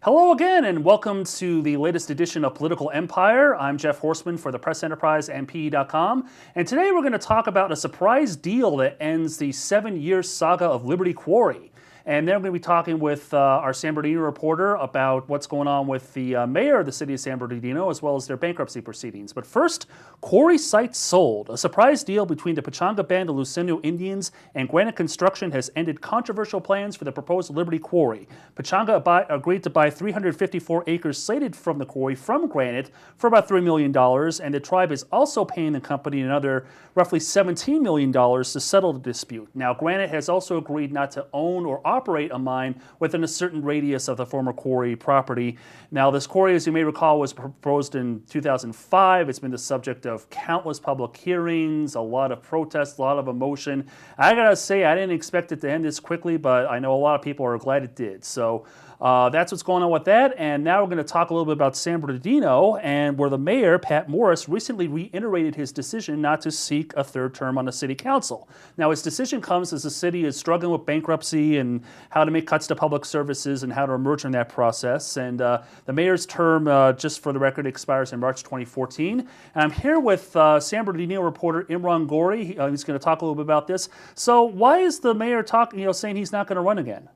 Hello again, and welcome to the latest edition of Political Empire. I'm Jeff Horseman for the Press Enterprise and PE.com, and today we're going to talk about a surprise deal that ends the 7-year saga of Liberty Quarry. And then we're going to be talking with our San Bernardino reporter about what's going on with the mayor of the city of San Bernardino, as well as their bankruptcy proceedings. But first, Quarry site sold. A surprise deal between the Pechanga band of Luiseno Indians and Granite Construction has ended controversial plans for the proposed Liberty Quarry. Pechanga agreed to buy 354 acres slated from the quarry from Granite for about $3 million, and the tribe is also paying the company another roughly $17 million to settle the dispute. Now, Granite has also agreed not to own or operate a mine within a certain radius of the former quarry property. Now, this quarry, as you may recall, was proposed in 2005. It's been the subject of countless public hearings, a lot of protests, a lot of emotion. I gotta say, I didn't expect it to end this quickly, but I know a lot of people are glad it did. So that's what's going on with that. And now we're going to talk a little bit about San Bernardino, and where the mayor, Pat Morris, recently reiterated his decision not to seek a third term on the city council. Now, his decision comes as the city is struggling with bankruptcy and how to make cuts to public services and how to emerge from that process. And the mayor's term, just for the record, expires in March 2014. And I'm here with San Bernardino reporter Imran Gori. He's going to talk a little bit about this. So why is the mayor saying he's not going to run again?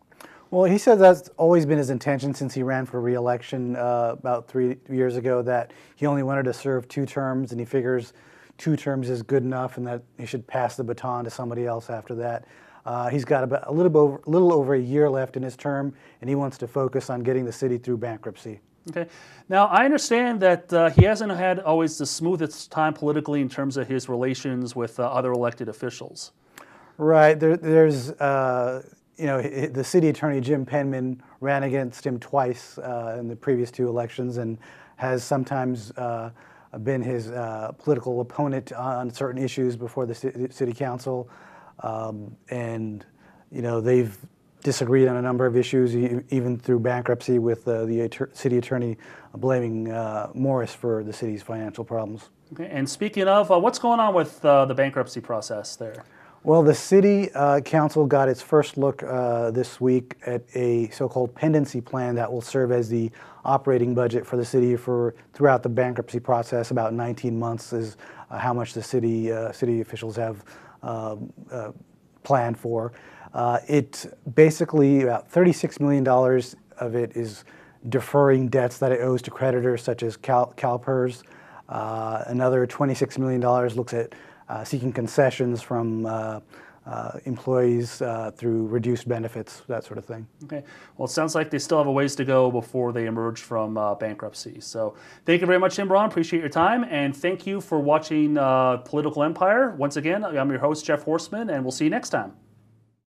Well, he said that's always been his intention since he ran for re-election about 3 years ago, that he only wanted to serve 2 terms, and he figures 2 terms is good enough and that he should pass the baton to somebody else after that. He's got about a little over a year left in his term, and he wants to focus on getting the city through bankruptcy. Okay. Now, I understand that he hasn't had always the smoothest time politically in terms of his relations with other elected officials. Right. There's... the city attorney, Jim Penman, ran against him twice in the previous 2 elections and has sometimes been his political opponent on certain issues before the city council. They've disagreed on a number of issues, even through bankruptcy, with the city attorney blaming Morris for the city's financial problems. Okay. And speaking of, what's going on with the bankruptcy process there? Well, the city council got its first look this week at a so-called pendency plan that will serve as the operating budget for the city throughout the bankruptcy process. About 19 months is how much the city officials have planned for. It basically, about $36 million of it is deferring debts that it owes to creditors such as CalPERS. Another $26 million looks at seeking concessions from employees through reduced benefits, that sort of thing. Okay. Well, it sounds like they still have a ways to go before they emerge from bankruptcy. So thank you very much, Imran. Appreciate your time. And thank you for watching Political Empire. Once again, I'm your host, Jeff Horseman, and we'll see you next time.